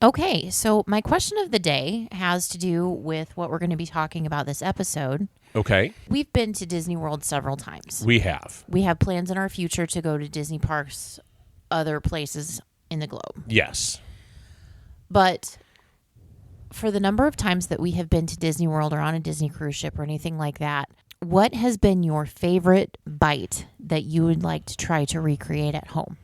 Okay, so my question of the day has to do with what we're going to be talking about this episode. Okay. We've been to Disney World several times. We have. We have plans in our future to go to Disney parks, other places in the globe. Yes. But for the number of times that we have been to Disney World or on a Disney cruise ship or anything like that, what has been your favorite bite that you would like to try to recreate at home?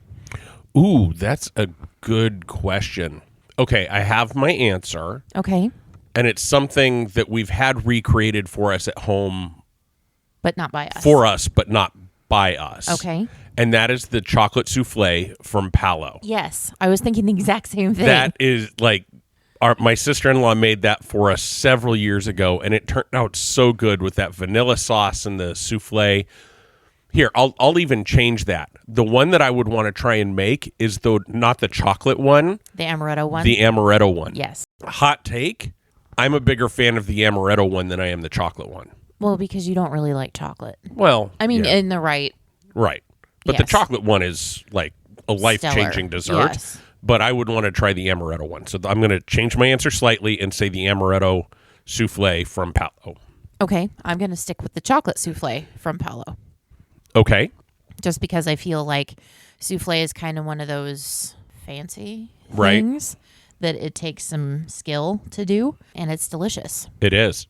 Ooh, that's a good question. Okay, I have my answer. Okay. And it's something that we've had recreated for us at home. But not by us. For us, but not by us. Okay. And that is the chocolate souffle from Palo. Yes. I was thinking the exact same thing. That is like, my sister-in-law made that for us several years ago, and it turned out so good with that vanilla sauce and the souffle. Here, I'll even change that. The one that I would want to try and make is not the chocolate one. The amaretto one? The amaretto one. Yes. Hot take, I'm a bigger fan of the amaretto one than I am the chocolate one. Well, because you don't really like chocolate. Well, I mean, yeah. in the right. Right. But the chocolate one is like a life-changing dessert. Yes. But I would want to try the amaretto one. So I'm going to change my answer slightly and say the amaretto souffle from Palo. Okay. I'm going to stick with the chocolate souffle from Palo. Okay. Just because I feel like souffle is kind of one of those fancy things that it takes some skill to do, and it's delicious. It is.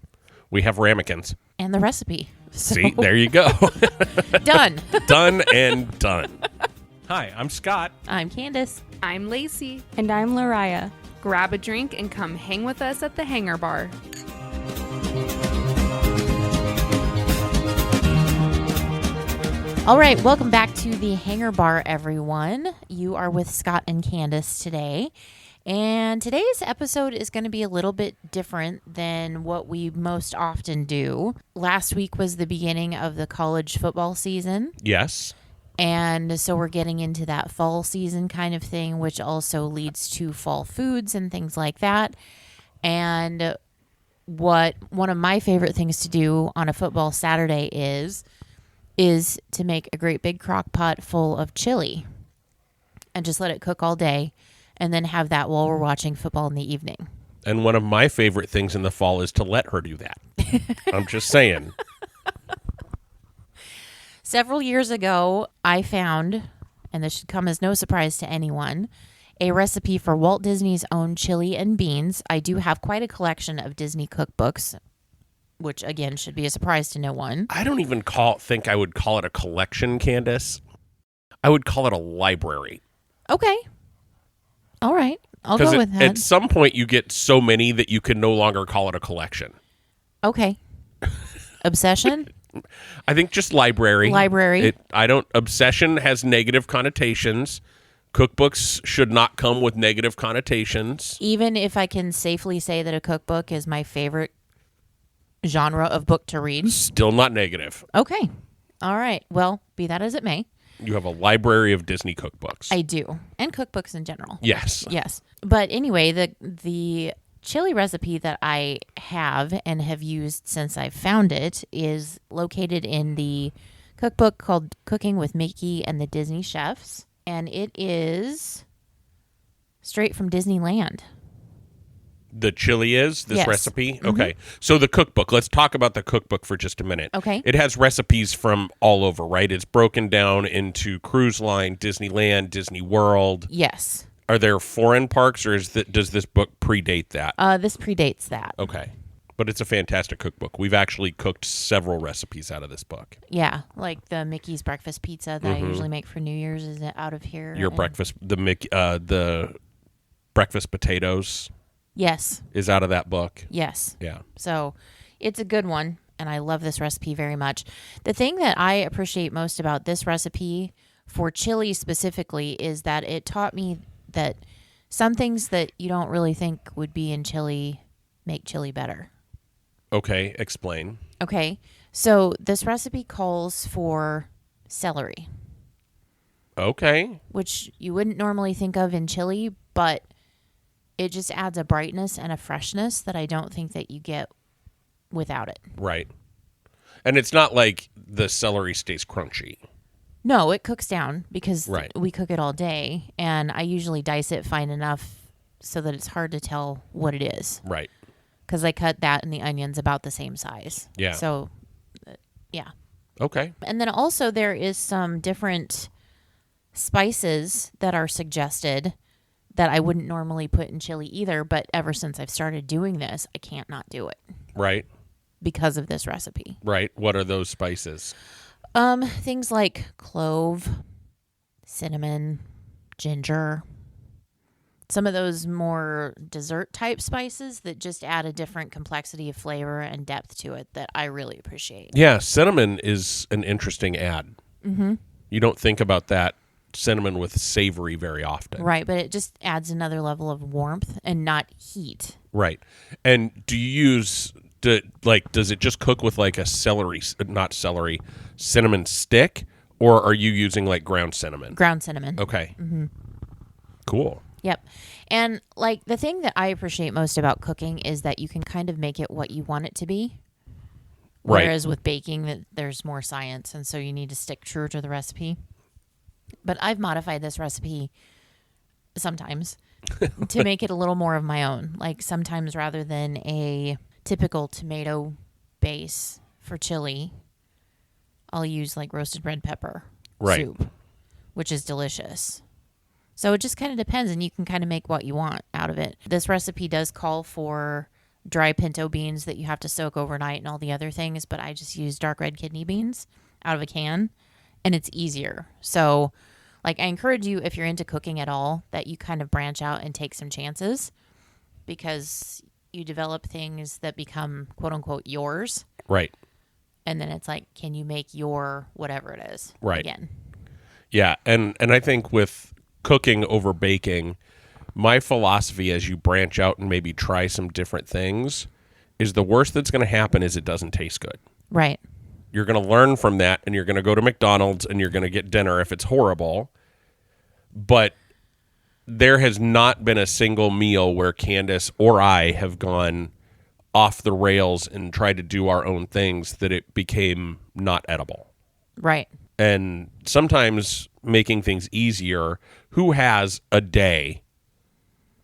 We have ramekins. And the recipe. So. See, there you go. Done. Done and done. Hi, I'm Scott. I'm Candice. I'm Lacey. And I'm Lariah. Grab a drink and come hang with us at the Hangar Bar. All right, welcome back to the Hangar Bar, everyone. You are with Scott and Candice today. And today's episode is going to be a little bit different than what we most often do. Last week was the beginning of the college football season. Yes. And so we're getting into that fall season kind of thing, which also leads to fall foods and things like that. And what one of my favorite things to do on a football Saturday is to make a great big crock pot full of chili and just let it cook all day and then have that while we're watching football in the evening. And one of my favorite things in the fall is to let her do that. I'm just saying. Several years ago, I found, and this should come as no surprise to anyone, a recipe for Walt Disney's own chili and beans. I do have quite a collection of Disney cookbooks, which, again, should be a surprise to no one. I don't even think I would call it a collection, Candice. I would call it a library. Okay. All right. I'll go with that. At some point, you get so many that you can no longer call it a collection. Okay. Obsession? I think just library. Library. Obsession has negative connotations. Cookbooks should not come with negative connotations. Even if I can safely say that a cookbook is my favorite genre of book to read. Still not negative. Okay. All right. Well, be that as it may. You have a library of Disney cookbooks. I do. And cookbooks in general. Yes. Yes. But anyway, the chili recipe that I have and have used since I found it is located in the cookbook called Cooking with Mickey and the Disney Chefs. And it is straight from Disneyland. The chili is this Yes. recipe? Mm-hmm. Okay. So the cookbook, let's talk about the cookbook for just a minute. Okay. It has recipes from all over, right? It's broken down into Cruise Line, Disneyland, Disney World. Yes. Are there foreign parks, or does this book predate that? This predates that. Okay. But it's a fantastic cookbook. We've actually cooked several recipes out of this book. Yeah, like the Mickey's breakfast pizza that I usually make for New Year's is out of here. Your breakfast, the breakfast potatoes. Yes. Is out of that book. Yes. Yeah. So it's a good one, and I love this recipe very much. The thing that I appreciate most about this recipe for chili specifically is that it taught me that some things that you don't really think would be in chili make chili better. Okay, explain. Okay, so this recipe calls for celery. Okay. Which you wouldn't normally think of in chili, but it just adds a brightness and a freshness that I don't think that you get without it. Right. And it's not like the celery stays crunchy. No, it cooks down because Right. we cook it all day, and I usually dice it fine enough so that it's hard to tell what it is. Right. Because I cut that and the onions about the same size. Yeah. So, yeah. Okay. And then also there is some different spices that are suggested that I wouldn't normally put in chili either. But ever since I've started doing this, I can't not do it Right. because of this recipe. Right. What are those spices? Things like clove, cinnamon, ginger, some of those more dessert type spices that just add a different complexity of flavor and depth to it that I really appreciate. Yeah, cinnamon is an interesting add. Mm-hmm. You don't think about that cinnamon with savory very often. Right, but it just adds another level of warmth and not heat. Right. And do you use, does it just cook with like a cinnamon stick? Or are you using like ground cinnamon? Ground cinnamon. Okay. Mm-hmm. Cool. Yep. And like the thing that I appreciate most about cooking is that you can kind of make it what you want it to be. Right. Whereas with baking, that there's more science, and so you need to stick true to the recipe. But I've modified this recipe sometimes to make it a little more of my own. Like sometimes rather than a typical tomato base for chili, I'll use like roasted red pepper soup, which is delicious. So it just kind of depends, and you can kind of make what you want out of it. This recipe does call for dry pinto beans that you have to soak overnight and all the other things, but I just use dark red kidney beans out of a can, and it's easier. So like I encourage you, if you're into cooking at all, that you kind of branch out and take some chances, because you develop things that become quote unquote yours. Right. And then it's like, can you make your whatever it is again? Yeah. And I think with cooking over baking, my philosophy as you branch out and maybe try some different things is the worst that's going to happen is it doesn't taste good. Right. You're going to learn from that, and you're going to go to McDonald's and you're going to get dinner if it's horrible. But there has not been a single meal where Candice or I have gone off the rails and tried to do our own things that it became not edible. Right. And sometimes making things easier, who has a day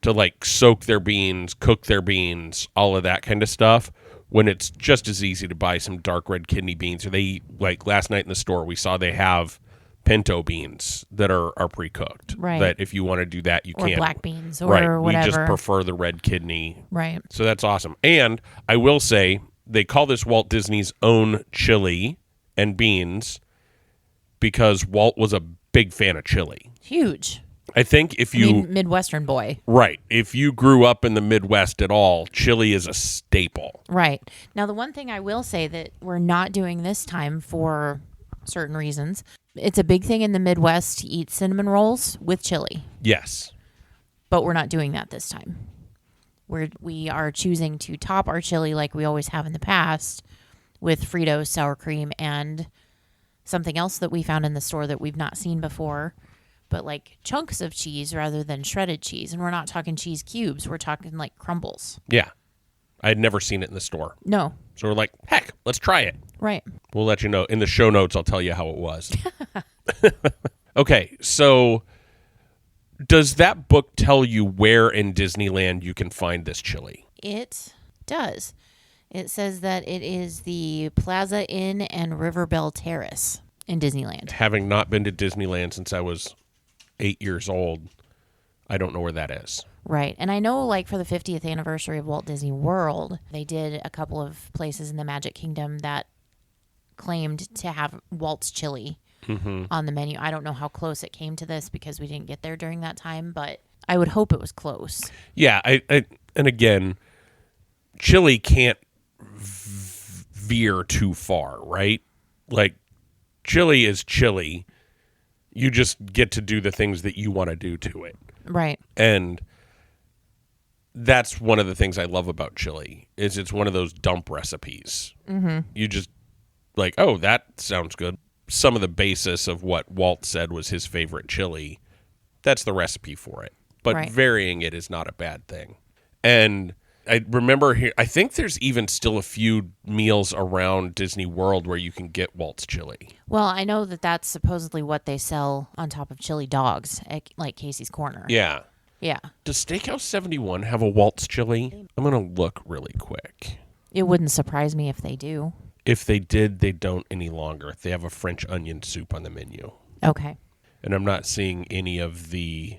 to like soak their beans, cook their beans, all of that kind of stuff, when it's just as easy to buy some dark red kidney beans. Or they, like last night in the store, we saw they have pinto beans that are pre-cooked. Right. That if you want to do that, you or can. Black beans or right. whatever. We just prefer the red kidney. Right. So that's awesome. And I will say, they call this Walt Disney's own chili and beans because Walt was a big fan of chili. Huge. I think if you... Midwestern boy. Right. If you grew up in the Midwest at all, chili is a staple. Right. Now, the one thing I will say that we're not doing this time for certain reasons, it's a big thing in the Midwest to eat cinnamon rolls with chili. Yes. But we're not doing that this time. We are choosing to top our chili like we always have in the past with Fritos, sour cream, and something else that we found in the store that we've not seen before, but like chunks of cheese rather than shredded cheese. And we're not talking cheese cubes. We're talking like crumbles. Yeah. I had never seen it in the store. No. So we're like, heck, let's try it. Right. We'll let you know. In the show notes, I'll tell you how it was. Okay, so does that book tell you where in Disneyland you can find this chili? It does. It says that it is the Plaza Inn and Riverbell Terrace in Disneyland. Having not been to Disneyland since I was 8 years old, I don't know where that is. Right. And I know, like, for the 50th anniversary of Walt Disney World, they did a couple of places in the Magic Kingdom that claimed to have Walt's chili on the menu. I don't know how close it came to this because we didn't get there during that time, but I would hope it was close. Yeah, and again, chili can't veer too far, right? Like, chili is chili. You just get to do the things that you want to do to it. Right. And that's one of the things I love about chili is it's one of those dump recipes. Mm-hmm. You just like, oh, that sounds good. Some of the basis of what Walt said was his favorite chili, that's the recipe for it. But right. Varying it is not a bad thing. And I remember here, I think there's even still a few meals around Disney World where you can get Walt's chili. Well, I know that that's supposedly what they sell on top of chili dogs at like Casey's Corner. Yeah. Yeah. Does Steakhouse 71 have a Walt's chili? I'm going to look really quick. It wouldn't surprise me if they do. If they did, they don't any longer. They have a French onion soup on the menu. Okay. And I'm not seeing any of the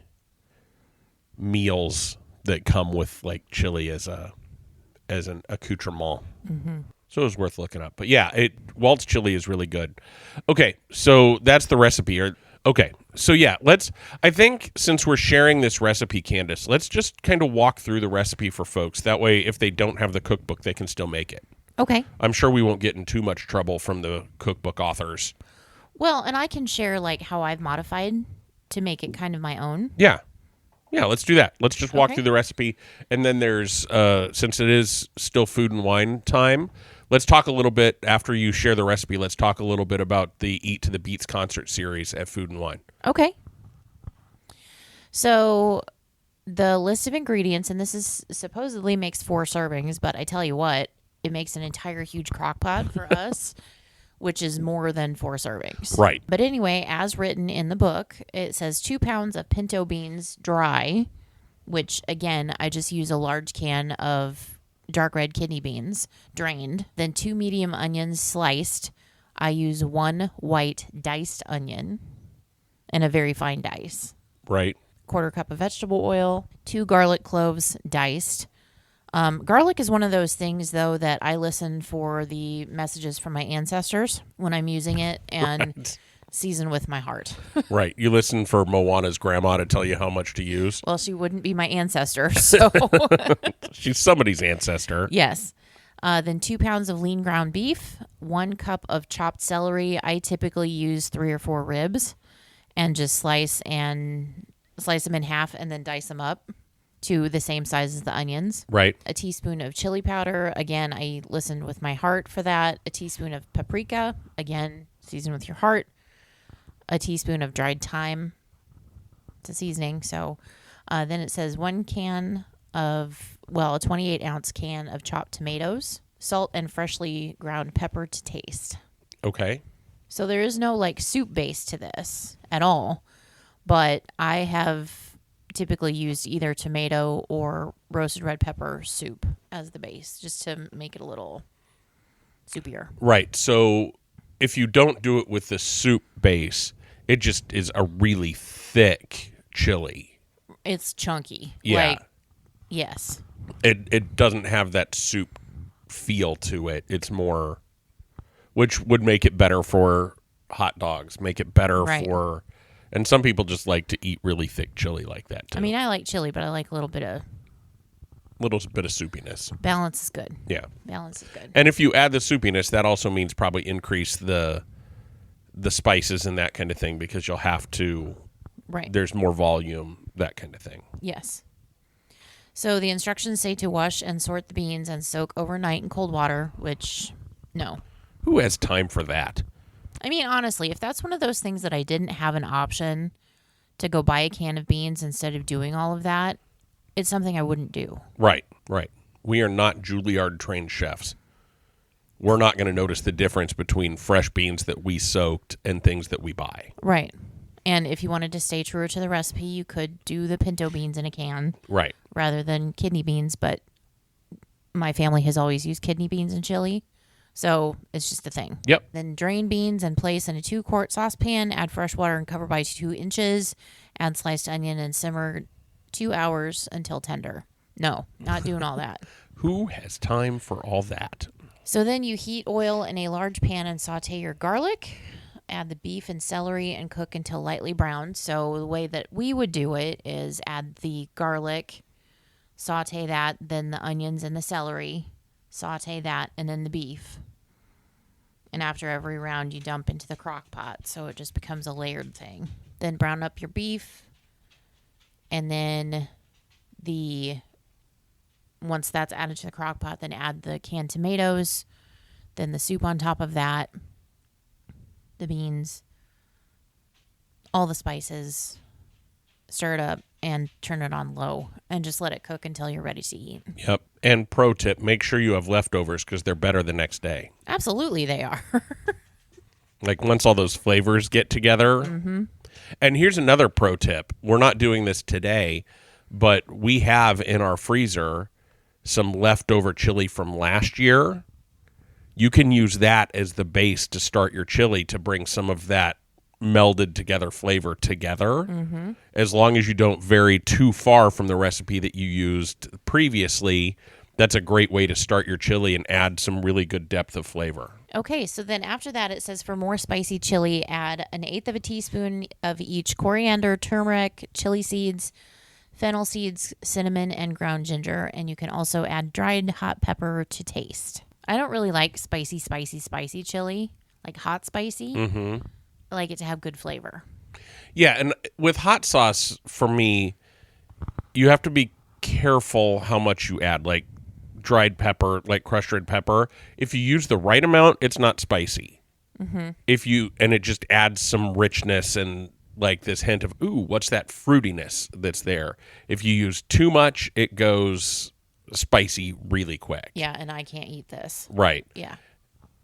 meals that come with like chili as an accoutrement. So it was worth looking up. But yeah, Walt's chili is really good. Okay, so that's the recipe. Okay, so yeah, I think since we're sharing this recipe, Candice, let's just kind of walk through the recipe for folks. That way, if they don't have the cookbook, they can still make it. Okay. I'm sure we won't get in too much trouble from the cookbook authors. Well, and I can share like how I've modified to make it kind of my own. Yeah. Yeah, let's do that. Let's just walk Okay. through the recipe. And then there's, since it is still food and wine time, let's talk a little bit, after you share the recipe, let's talk a little bit about the Eat to the Beats concert series at Food and Wine. Okay. So the list of ingredients, and this is supposedly makes 4 servings, but I tell you what, it makes an entire huge crock pot for us, which is more than 4 servings. Right. But anyway, as written in the book, it says 2 pounds of pinto beans dry, which again, I just use a large can of dark red kidney beans drained. Then 2 medium onions sliced. I use 1 white diced onion and a very fine dice. Right. 1/4 cup of vegetable oil, 2 garlic cloves diced. Garlic is one of those things, though, that I listen for the messages from my ancestors when I'm using it and season with my heart. Right. You listen for Moana's grandma to tell you how much to use. Well, she wouldn't be my ancestor, so She's somebody's ancestor. yes. Then 2 pounds of lean ground beef, 1 cup of chopped celery. I typically use 3 or 4 ribs and just slice them in half and then dice them up to the same size as the onions. Right. A teaspoon of chili powder. Again, I listened with my heart for that. A teaspoon of paprika. Again, season with your heart. A teaspoon of dried thyme. It's a seasoning. So then it says 1 can of, a 28-ounce can of chopped tomatoes, salt, and freshly ground pepper to taste. Okay. So there is no like soup base to this at all, but I have typically used either tomato or roasted red pepper soup as the base, just to make it a little soupier. Right. So if you don't do it with the soup base, it just is a really thick chili. It's chunky. Yeah. Like, yes. It doesn't have that soup feel to it. It's more, which would make it better for hot dogs, make it better Right. for, and some people just like to eat really thick chili like that too. I mean, I like chili, but I like a little bit of little bit of soupiness. balance is good. Yeah. Balance is good. And if you add the soupiness, that also means probably increase the spices and that kind of thing, because you'll have to, Right. there's more volume, that kind of thing. Yes. So the instructions say to wash and sort the beans and soak overnight in cold water, which, no. Who has time for that? I mean, honestly, if that's one of those things that I didn't have an option to go buy a can of beans instead of doing all of that, it's something I wouldn't do. Right, right. We are not Juilliard trained chefs. We're not going to notice the difference between fresh beans that we soaked and things that we buy. Right. And if you wanted to stay truer to the recipe, you could do the pinto beans in a can Right. rather than kidney beans, but my family has always used kidney beans in chili, so it's just a thing. Yep. Then drain beans and place in a 2-quart saucepan, add fresh water and cover by 2 inches, add sliced onion and simmer 2 hours until tender. No, not doing all that. Who has time for all that? So then you heat oil in a large pan and saute your garlic. Add the beef and celery and cook until lightly browned. So the way that we would do it is add the garlic, saute that, then the onions and the celery, saute that, and then the beef. And after every round, you dump into the crock pot, so it just becomes a layered thing. Then brown up your beef, and then once that's added to the crock pot, then add the canned tomatoes, then the soup on top of that, the beans, all the spices, stir it up, and turn it on low, and just let it cook until you're ready to eat. Yep. And pro tip, make sure you have leftovers, because they're better the next day. Absolutely, they are. Like once all those flavors get together. Mm-hmm. And here's another pro tip. We're not doing this today, but we have in our freezer some leftover chili from last year. You can use that as the base to start your chili to bring some of that melded together flavor together. As long as you don't vary too far from the recipe that you used previously, that's a great way to start your chili and add some really good depth of flavor. Okay, so then after that, it says for more spicy chili, add 1/8 of a teaspoon of each coriander, turmeric, chili seeds, fennel seeds, cinnamon, and ground ginger. And you can also add dried hot pepper to taste. I don't really like spicy chili, like hot spicy. I like it to have good flavor. Yeah, and with hot sauce, for me, you have to be careful how much you add, like dried pepper, like crushed red pepper. If you use the right amount, it's not spicy. And it just adds some richness and like this hint of, ooh, what's that fruitiness that's there? If you use too much, it goes spicy really quick. Yeah, and I can't eat this. Right. Yeah.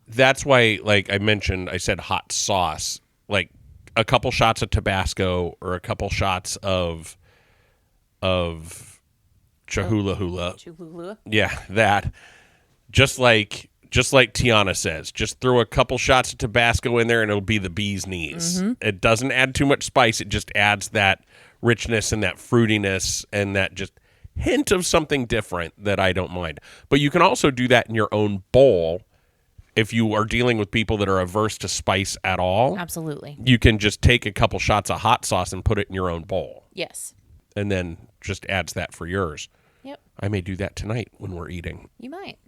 That's why, like I said hot sauce, like a couple shots of Tabasco or a couple shots of Cholula. Cholula. Yeah, that. Just like Tiana says, just throw a couple shots of Tabasco in there and it'll be the bee's knees. It doesn't add too much spice. It just adds that richness and that fruitiness and that just hint of something different that I don't mind. But you can also do that in your own bowl if you are dealing with people that are averse to spice at all. Absolutely. You can just take a couple shots of hot sauce and put it in your own bowl. Yes. And then just adds that for yours. Yep. I may do that tonight when we're eating. You might.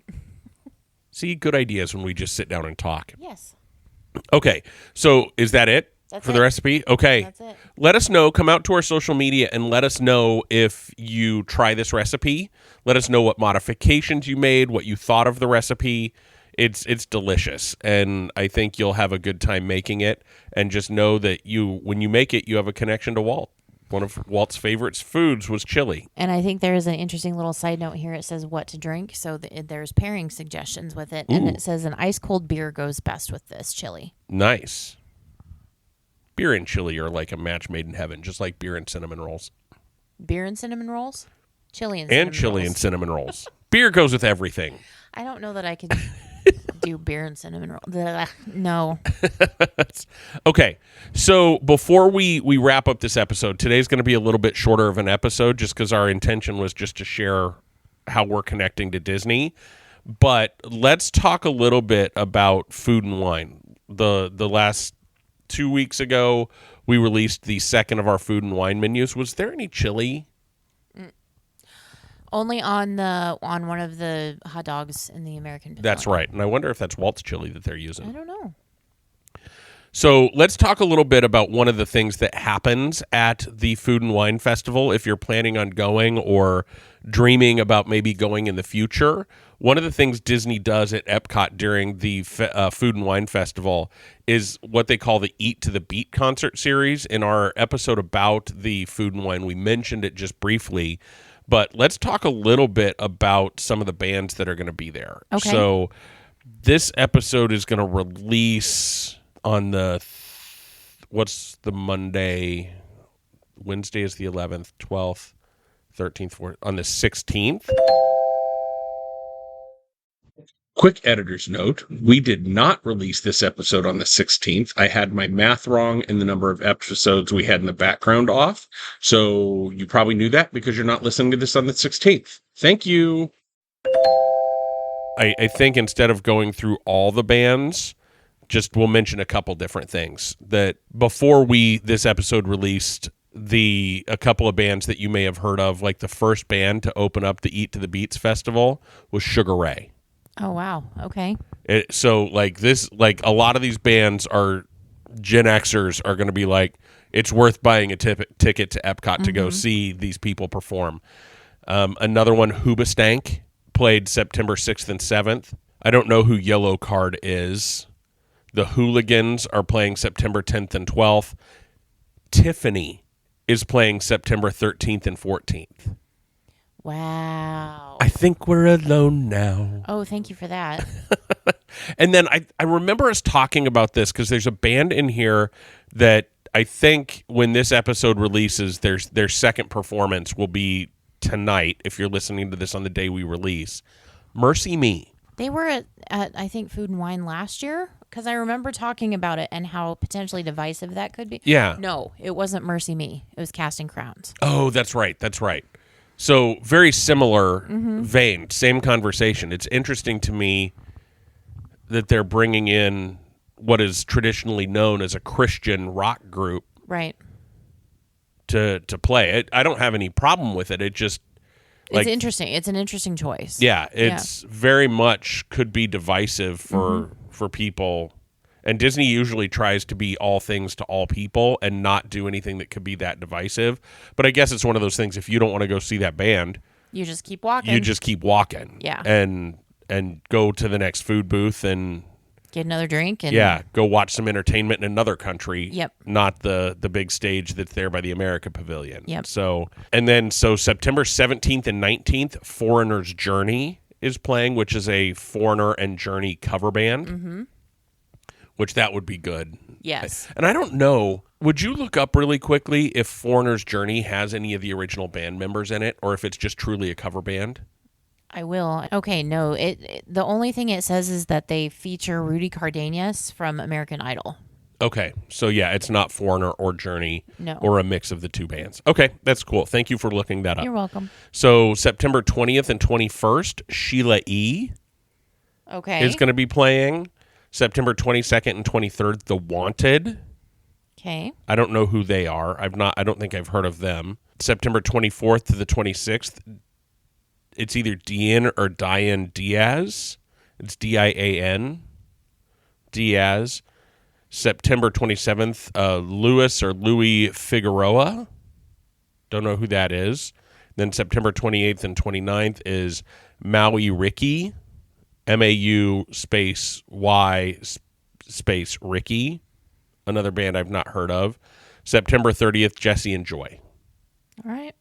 See, good ideas when we just sit down and talk. Yes. Okay, so is that it for the recipe? Okay. That's it. Let us know. Come out to our social media and let us know if you try this recipe. Let us know what modifications you made, what you thought of the recipe. It's delicious, and I think you'll have a good time making it. And just know that when you make it, you have a connection to Walt. One of Walt's favorite foods was chili. And I think there is an interesting little side note here. It says what to drink. So there's pairing suggestions with it. And it says an ice cold beer goes best with this chili. Nice. Beer and chili are like a match made in heaven, just like beer and cinnamon rolls. Beer and cinnamon rolls? Chili and cinnamon rolls. And chili and cinnamon rolls. Beer goes with everything. I don't know that I could do beer and cinnamon rolls. No. Okay, so before we wrap up this episode, today's going to be a little bit shorter of an episode just because our intention was just to share how we're connecting to Disney. But let's talk a little bit about food and wine. The last 2 weeks ago, we released the second of our food and wine menus. Was there any chili? Only on one of the hot dogs in the American Pavilion. That's right. And I wonder if that's Walt's chili that they're I using. don't know. So let's talk a little bit about one of the things that happens at the Food and Wine Festival if you're planning on going or dreaming about maybe going in the future. One of the things Disney does at Epcot during the Food and Wine Festival is what they call the Eat to the Beat concert series. In our episode about the Food and Wine, we mentioned it just briefly. But let's talk a little bit about some of the bands that are going to be there. Okay. So this episode is going to release on what's the Monday? Wednesday is the 11th, 12th, 13th, 14th, on the 16th. Quick editor's note, we did not release this episode on the 16th. I had my math wrong and the number of episodes we had in the background off. So you probably knew that because you're not listening to this on the 16th. Thank you. I think instead of going through all the bands, just we'll mention a couple different things. That before this episode released, a couple of bands that you may have heard of, like the first band to open up the Eat to the Beats festival was Sugar Ray. Oh, wow. Okay. So like a lot of these bands are Gen Xers are going to be like, it's worth buying a ticket to Epcot to go see these people perform. Another one, Hoobastank, played September 6th and 7th. I don't know who Yellow Card is. The Hooligans are playing September 10th and 12th. Tiffany is playing September 13th and 14th. Wow. I think we're alone now. Oh, thank you for that. And then I remember us talking about this because there's a band in here that I think when this episode releases, their second performance will be tonight, if you're listening to this on the day we release. Mercy Me. They were at I think, Food and Wine last year, because I remember talking about it and how potentially divisive that could be. Yeah. No, it wasn't Mercy Me. It was Casting Crowns. Oh, that's right. So very similar vein, same conversation. It's interesting to me that they're bringing in what is traditionally known as a Christian rock group Right. to play. I don't have any problem with it. It just It's interesting. It's an interesting choice. Yeah, it's very much could be divisive for people. And Disney usually tries to be all things to all people and not do anything that could be that divisive. But I guess it's one of those things, if you don't want to go see that band, You just keep walking. you just keep walking. Yeah. And go to the next food booth and get another drink. And go watch some entertainment in another country. Yep. Not the big stage that's there by the America Pavilion. Yep. So September 17th and 19th, Foreigner's Journey is playing, which is a Foreigner and Journey cover band. Which that would be good. Yes. And I don't know, would you look up really quickly if Foreigner's Journey has any of the original band members in it, or if it's just truly a cover band? I will. Okay, no. The only thing it says is that they feature Rudy Cardenas from American Idol. Okay, so yeah, it's not Foreigner or Journey, No. or a mix of the two bands. Okay, that's cool. Thank you for looking that up. You're welcome. So September 20th and 21st, Sheila E. Okay. is going to be playing. September 22nd and 23rd, The Wanted. Okay. I don't know who they are. I don't think I've heard of them. September 24th to the 26th, it's either Dian or Diane Diaz. It's Dian Diaz. September 27th, Louis Figueroa. Don't know who that is. Then September 28th and 29th is Maui Ricky. MAU space Y space Ricky. Another band I've not heard of. September 30th, Jesse and Joy. All right.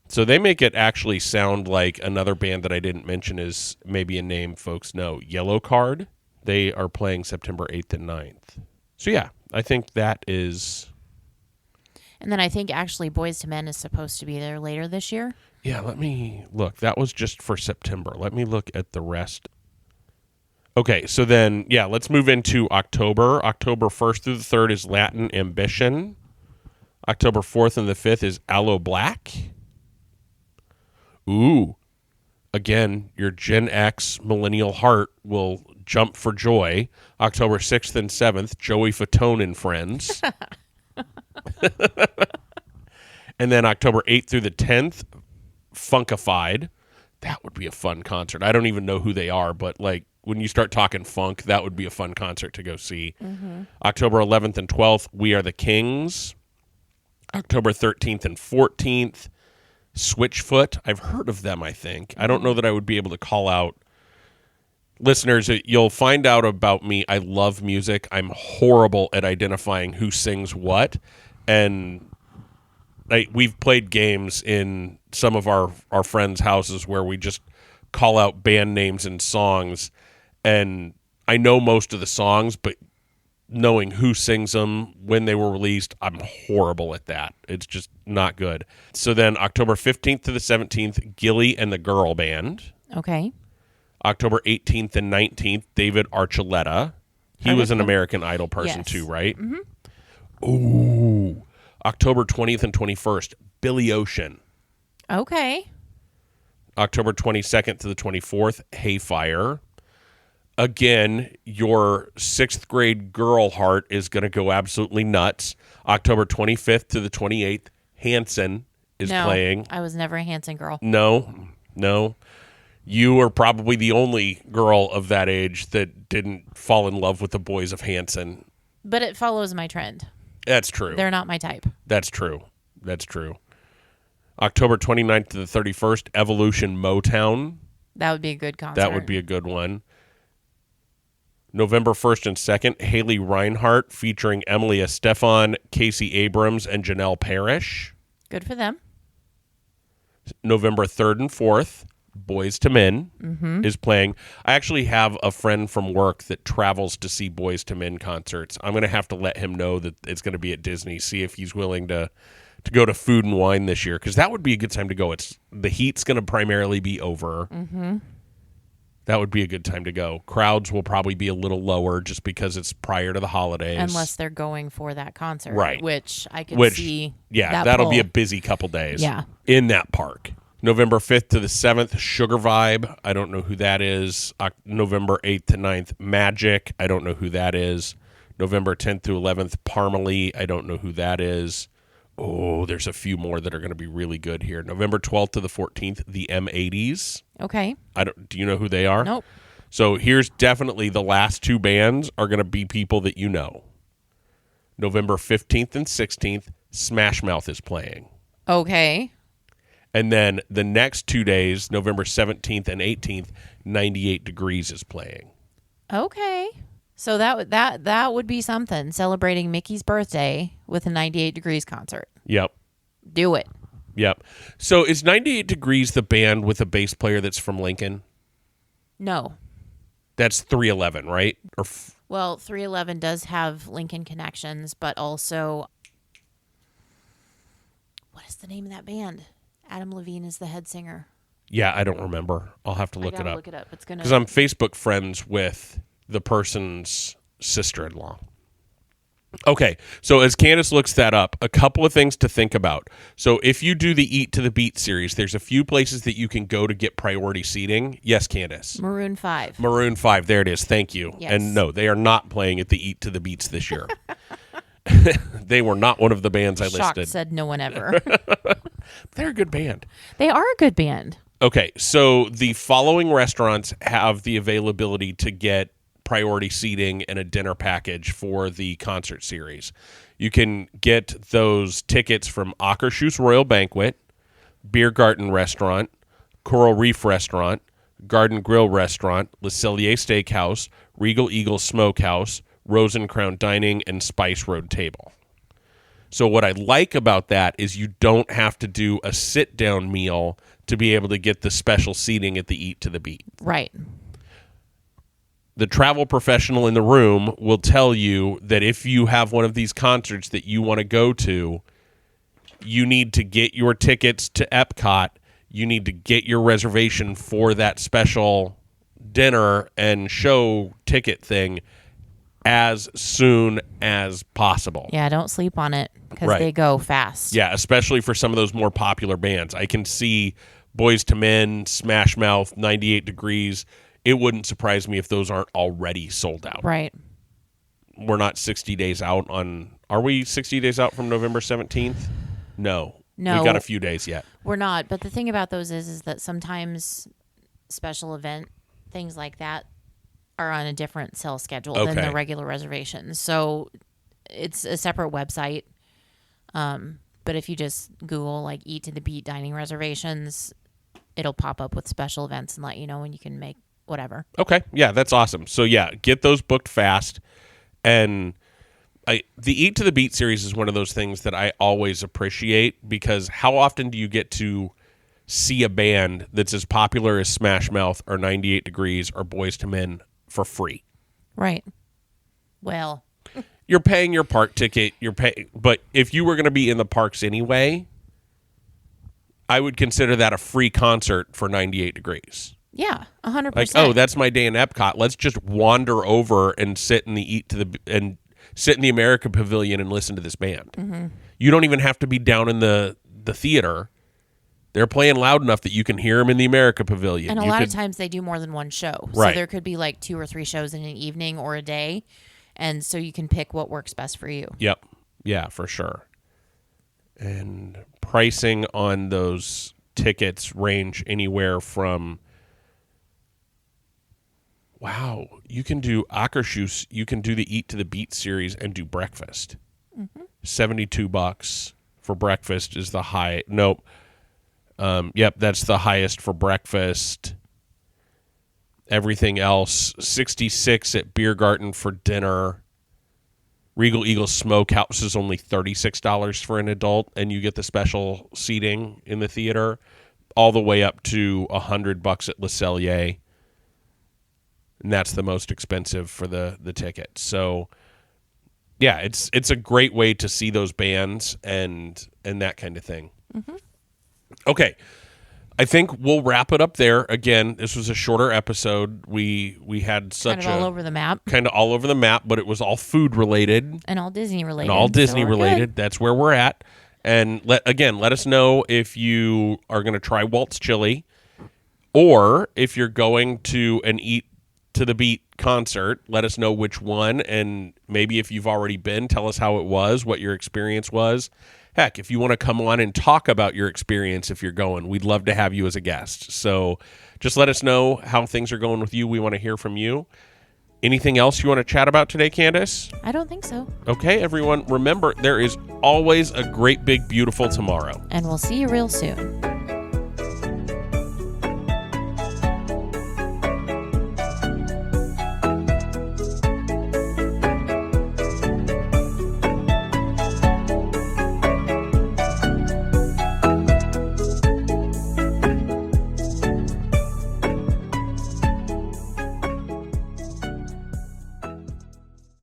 So they make it actually sound like another band that I didn't mention is maybe a name folks know. Yellow Card. They are playing September 8th and 9th. So yeah, I think that is... And then I think actually Boys to Men is supposed to be there later this year. Yeah, let me look. That was just for September. Let me look at the rest. Okay, so then, yeah, let's move into October. October 1st through the 3rd is Latin Ambition. October 4th and the 5th is Aloe Black. Ooh. Again, your Gen X millennial heart will jump for joy. October 6th and 7th, Joey Fatone and Friends. And then October 8th through the 10th, Funkified. That would be a fun concert. I don't even know who they are, but like when you start talking funk, that would be a fun concert to go see. October 11th and 12th, We Are the Kings. October 13th and 14th, Switchfoot. I've heard of them, I think. I don't know that I would be able to call out. Listeners, you'll find out about me. I love music. I'm horrible at identifying who sings what. And we've played games in some of our friends' houses where we just call out band names and songs. And I know most of the songs, but knowing who sings them, when they were released, I'm horrible at that. It's just not good. So then October 15th to the 17th, Gilly and the Girl Band. Okay. October 18th and 19th, David Archuleta. He was an American Idol person Yes. too, right? Mm-hmm. Ooh. October 20th and 21st, Billy Ocean. Okay. October 22nd to the 24th, Hayfire. Again, your 6th grade girl heart is going to go absolutely nuts. October 25th to the 28th, Hanson is playing. I was never a Hanson girl. No. You are probably the only girl of that age that didn't fall in love with the boys of Hanson. But it follows my trend. That's true. They're not my type. That's true. October 29th to the 31st, Evolution Motown. That would be a good concert. That would be a good one. November 1st and 2nd, Haley Reinhart featuring Emily Estefan, Casey Abrams, and Janelle Parrish. good for them. November 3rd and 4th, Boys to Men is playing. I actually have a friend from work that travels to see Boys to Men concerts. I'm going to have to let him know that it's going to be at Disney, see if he's willing to go to Food and Wine this year, because that would be a good time to go. The heat's going to primarily be over. That would be a good time to go. Crowds will probably be a little lower just because it's prior to the holidays. Unless they're going for that concert. Right. Which I could see. Yeah, that'll be a busy couple days Yeah. in that park. November 5th to the 7th, Sugar Vibe. I don't know who that is. November 8th to 9th, Magic. I don't know who that is. November 10th to 11th, Parmalee. I don't know who that is. Oh, there's a few more that are going to be really good here. November 12th to the 14th, the M80s. Okay. Do you know who they are? Nope. So here's definitely the last two bands are going to be people that you know. November 15th and 16th, Smash Mouth is playing. Okay. And then the next 2 days, November 17th and 18th, 98 Degrees is playing. Okay. So that would be something, celebrating Mickey's birthday with a 98 Degrees concert. Yep. Do it. Yep. So is 98 Degrees the band with a bass player that's from Lincoln? No. That's 311, right? Well, 311 does have Lincoln connections, but also, what is the name of that band? Adam Levine is the head singer. Yeah, I don't remember. I'll have to look it up. Look it up. It's gonna, because I'm Facebook friends with the person's sister-in-law. Okay, so as Candice looks that up, a couple of things to think about. So if you do the Eat to the Beat series, there's a few places that you can go to get priority seating. Yes, Candice? Maroon 5. Maroon 5, there it is. Thank you. Yes. And no, they are not playing at the Eat to the Beats this year. They were not one of the bands I Shocked listed. said no one ever. They're a good band. They are a good band. Okay, so the following restaurants have the availability to get priority seating and a dinner package for the concert series. You can get those tickets from Akershus Royal Banquet, Beer Garden Restaurant, Coral Reef Restaurant, Garden Grill Restaurant, Le Cellier Steakhouse, Regal Eagle Smokehouse, Rose and Crown Dining, and Spice Road Table. So what I like about that is you don't have to do a sit-down meal to be able to get the special seating at the Eat to the Beat. Right. The travel professional in the room will tell you that if you have one of these concerts that you want to go to, you need to get your tickets to Epcot. You need to get your reservation for that special dinner and show ticket thing as soon as possible. Yeah, don't sleep on it because Right. they go fast. Yeah, especially for some of those more popular bands. I can see Boys to Men, Smash Mouth, 98 Degrees. It wouldn't surprise me if those aren't already sold out. Right. We're not 60 days out on... Are we 60 days out from November 17th? No. No. We've got a few days yet. We're not. But the thing about those is that sometimes special event things like that are on a different sale schedule than Okay. the regular reservations. So it's a separate website. But if you just Google like Eat to the Beat dining reservations, it'll pop up with special events and let you know when you can make whatever. Okay. Yeah, that's awesome. So, yeah, get those booked fast. And the Eat to the Beat series is one of those things that I always appreciate because how often do you get to see a band that's as popular as Smash Mouth or 98 Degrees or Boys to Men for free? Right. Well, You're paying your park ticket. But if you were going to be in the parks anyway, I would consider that a free concert for 98 Degrees. yeah, 100%. Like, oh, that's my day in Epcot. Let's just wander over and sit in the America Pavilion and listen to this band. Mm-hmm. You don't even have to be down in the theater. They're playing loud enough that you can hear them in the America Pavilion. And a lot of times they do more than one show. Right. So there could be like 2 or 3 shows in an evening or a day. And so you can pick what works best for you. Yep. Yeah, for sure. And pricing on those tickets range anywhere from... Wow, you can do Akershus, you can do the Eat to the Beat series and do breakfast. Mm-hmm. $72 for breakfast is the high. Nope. Yep, that's the highest for breakfast. Everything else, $66 at Beer Garden for dinner. Regal Eagle Smokehouse is only $36 for an adult, and you get the special seating in the theater. all the way up to $100 at Le Cellier. And that's the most expensive for the ticket. So, yeah, it's a great way to see those bands and that kind of thing. Mm-hmm. Okay, I think we'll wrap it up there. Again, this was a shorter episode. We had such kind of all over the map. Kind of all over the map, but it was all food related. And all Disney related. And all Disney related. Good. That's where we're at. And let us know if you are going to try Walt's chili or if you're going to an Eat to the Beat concert. Let us know which one, and maybe if you've already been, tell us how it was, what your experience was. Heck, if you want to come on and talk about your experience if you're going, we'd love to have you as a guest. So just let us know how things are going with you. We want to hear from you. Anything else you want to chat about today, Candice? I don't think so. Okay, everyone, remember, there is always a great, big, beautiful tomorrow. And we'll see you real soon.